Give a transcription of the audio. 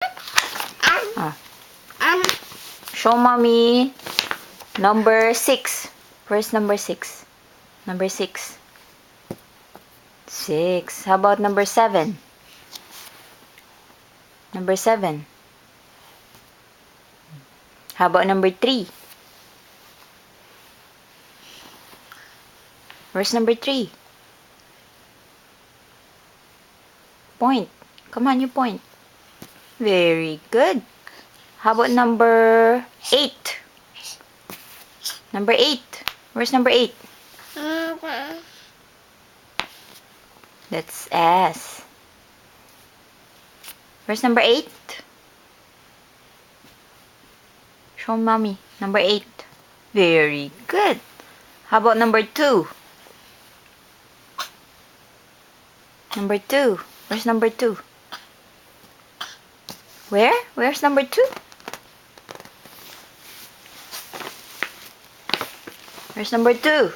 Ah. Show mommy. Number 6. Where's number 6? Number 6. 6. How about number 7? Number 7. How about number 3? Where's number 3? Point. Come on, you point. Very good. How about number 8? Number 8. Where's number 8? That's S. Where's number 8? Show mommy. Number 8. Very good. How about number 2? Number 2. Where's number 2? Where? Where's number 2? Where's number 2?